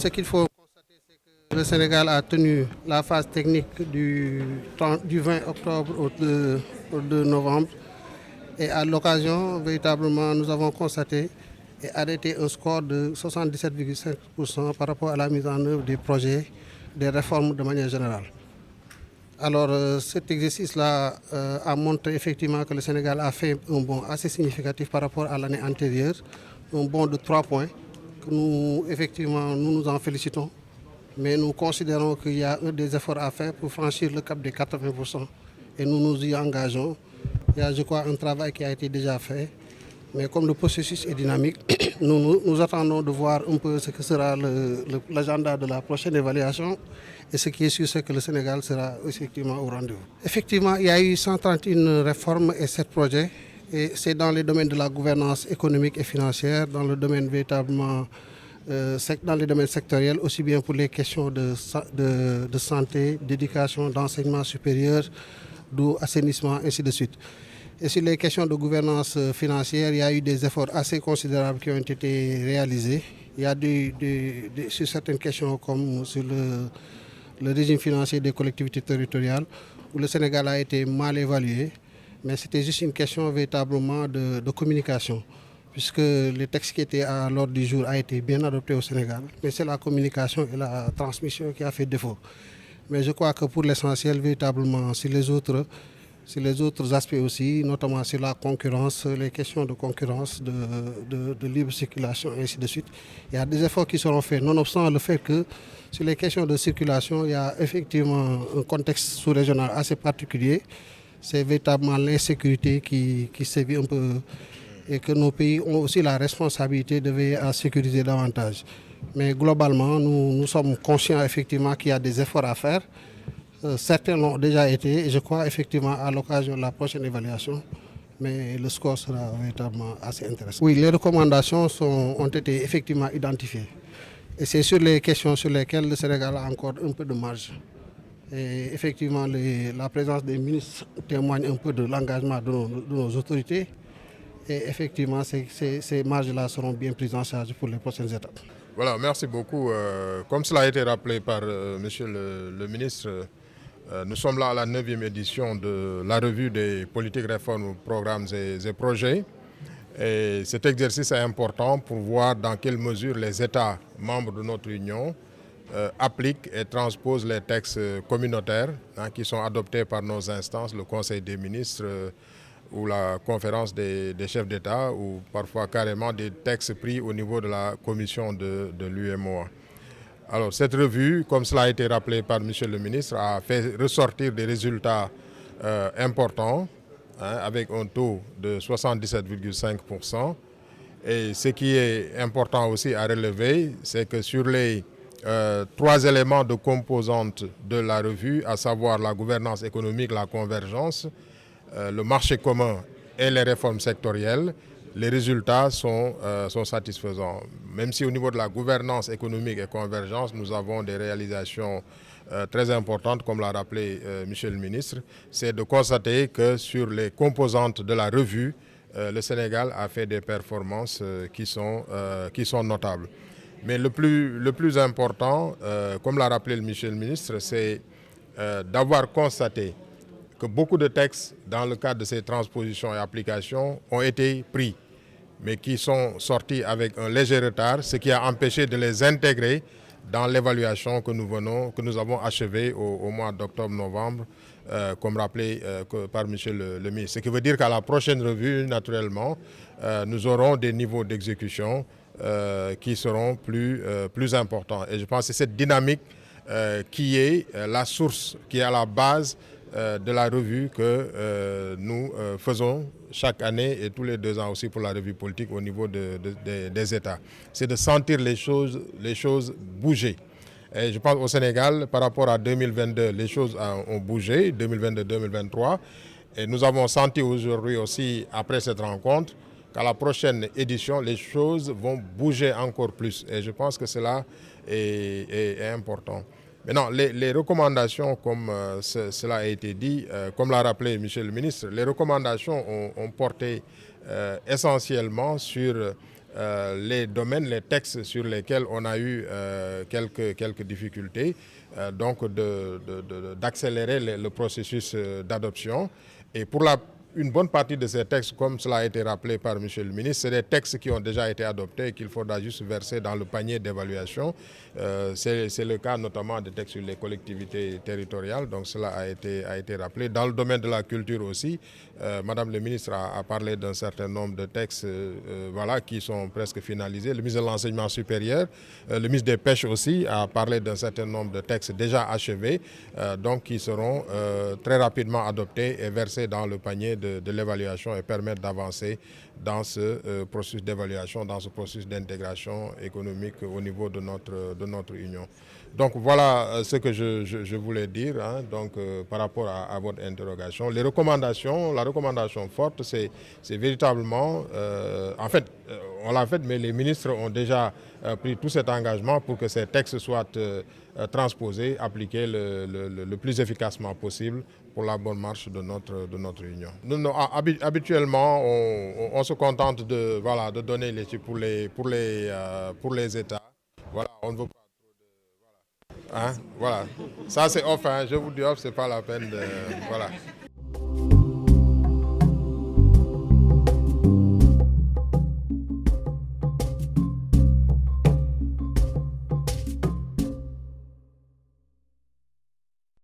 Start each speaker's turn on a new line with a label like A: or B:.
A: ce qu'il faut constater, c'est que le Sénégal a tenu la phase technique du 20 octobre au 2 novembre. Et à l'occasion, véritablement, nous avons constaté et arrêté un score de 77,5% par rapport à la mise en œuvre des projets, des réformes de manière générale. Alors cet exercice-là a montré effectivement que le Sénégal a fait un bond assez significatif par rapport à l'année antérieure, un bond de 3 points, que nous nous en félicitons, mais nous considérons qu'il y a des efforts à faire pour franchir le cap des 80% et nous nous y engageons. Il y a, je crois, un travail qui a été déjà fait, mais comme le processus est dynamique, nous attendons de voir un peu ce que sera l'agenda de la prochaine évaluation. Et ce qui est sûr, c'est que le Sénégal sera effectivement au rendez-vous. Effectivement, il y a eu 131 réformes et 7 projets. Et c'est dans les domaines de la gouvernance économique et financière, dans le domaine véritablement, dans les domaines sectoriels, aussi bien pour les questions de santé, d'éducation, d'enseignement supérieur, d'assainissement, ainsi de suite. Et sur les questions de gouvernance financière, il y a eu des efforts assez considérables qui ont été réalisés. Il y a sur certaines questions comme sur le régime financier des collectivités territoriales, où le Sénégal a été mal évalué, mais c'était juste une question véritablement de communication, puisque le texte qui était à l'ordre du jour a été bien adopté au Sénégal, mais c'est la communication et la transmission qui a fait défaut. Mais je crois que pour l'essentiel, véritablement, sur les autres aspects aussi, notamment sur la concurrence, les questions de concurrence, de libre circulation, et ainsi de suite. Il y a des efforts qui seront faits, nonobstant le fait que sur les questions de circulation, il y a effectivement un contexte sous-régional assez particulier. C'est véritablement l'insécurité qui sévit un peu et que nos pays ont aussi la responsabilité de veiller à sécuriser davantage. Mais globalement, nous sommes conscients effectivement qu'il y a des efforts à faire. Certains l'ont déjà été et je crois effectivement à l'occasion de la prochaine évaluation, mais le score sera véritablement assez intéressant. Oui, les recommandations ont été effectivement identifiées et c'est sur les questions sur lesquelles le Sénégal a encore un peu de marge. Et effectivement, la présence des ministres témoigne un peu de l'engagement de nos autorités et effectivement, ces marges-là seront bien prises en charge pour les prochaines étapes.
B: Voilà, merci beaucoup. Comme cela a été rappelé par Monsieur le ministre, nous sommes là à la 9e édition de la revue des politiques, réformes, programmes et projets. Et cet exercice est important pour voir dans quelle mesure les États membres de notre Union appliquent et transposent les textes communautaires qui sont adoptés par nos instances, le Conseil des ministres ou la conférence des chefs d'État ou parfois carrément des textes pris au niveau de la commission de l'UMOA. Alors cette revue, comme cela a été rappelé par M. le ministre, a fait ressortir des résultats importants avec un taux de 77,5%. Et ce qui est important aussi à relever, c'est que sur les 3 éléments de composante de la revue, à savoir la gouvernance économique, la convergence, le marché commun et les réformes sectorielles, les résultats sont satisfaisants. Même si au niveau de la gouvernance économique et convergence, nous avons des réalisations très importantes, comme l'a rappelé M. le ministre, c'est de constater que sur les composantes de la revue, le Sénégal a fait des performances qui sont notables. Mais le plus important, comme l'a rappelé M. le ministre, c'est d'avoir constaté que beaucoup de textes, dans le cadre de ces transpositions et applications, ont été pris, mais qui sont sortis avec un léger retard, ce qui a empêché de les intégrer dans l'évaluation que nous avons achevée au mois d'octobre-novembre, comme rappelé par M. le ministre. Ce qui veut dire qu'à la prochaine revue, naturellement, nous aurons des niveaux d'exécution qui seront plus importants. Et je pense que c'est cette dynamique qui est la source, qui est à la base de la revue que nous faisons chaque année et tous les 2 ans aussi pour la revue politique au niveau des États. C'est de sentir les choses bouger. Et je pense au Sénégal, par rapport à 2022, les choses ont bougé, 2022-2023. Et nous avons senti aujourd'hui aussi, après cette rencontre, qu'à la prochaine édition, les choses vont bouger encore plus. Et je pense que cela est important. Maintenant, les recommandations, comme cela a été dit, comme l'a rappelé M. le ministre, les recommandations ont porté essentiellement sur les domaines, les textes sur lesquels on a eu quelques difficultés, donc d'accélérer le processus d'adoption. Et pour une bonne partie de ces textes, comme cela a été rappelé par M. le ministre, c'est des textes qui ont déjà été adoptés et qu'il faudra juste verser dans le panier d'évaluation. C'est le cas notamment des textes sur les collectivités territoriales, donc cela a été rappelé. Dans le domaine de la culture aussi, Madame le ministre a parlé d'un certain nombre de textes voilà, qui sont presque finalisés. Le ministre de l'Enseignement supérieur, le ministre des Pêches aussi a parlé d'un certain nombre de textes déjà achevés, donc qui seront très rapidement adoptés et versés dans le panier de l'évaluation et permettre d'avancer dans ce processus d'évaluation, dans ce processus d'intégration économique au niveau de notre union. Donc voilà ce que je voulais dire hein, donc, par rapport à votre interrogation. La recommandation forte, c'est véritablement, en fait, on l'a fait, mais les ministres ont déjà pris tout cet engagement pour que ces textes soient transposés, appliqués le plus efficacement possible pour la bonne marche de notre union. Habituellement, on se contente de donner les chiffres pour les États. Voilà, on ne veut pas trop de... Voilà. Hein, voilà. Ça c'est off, hein, je vous dis off, c'est pas la peine de... Voilà.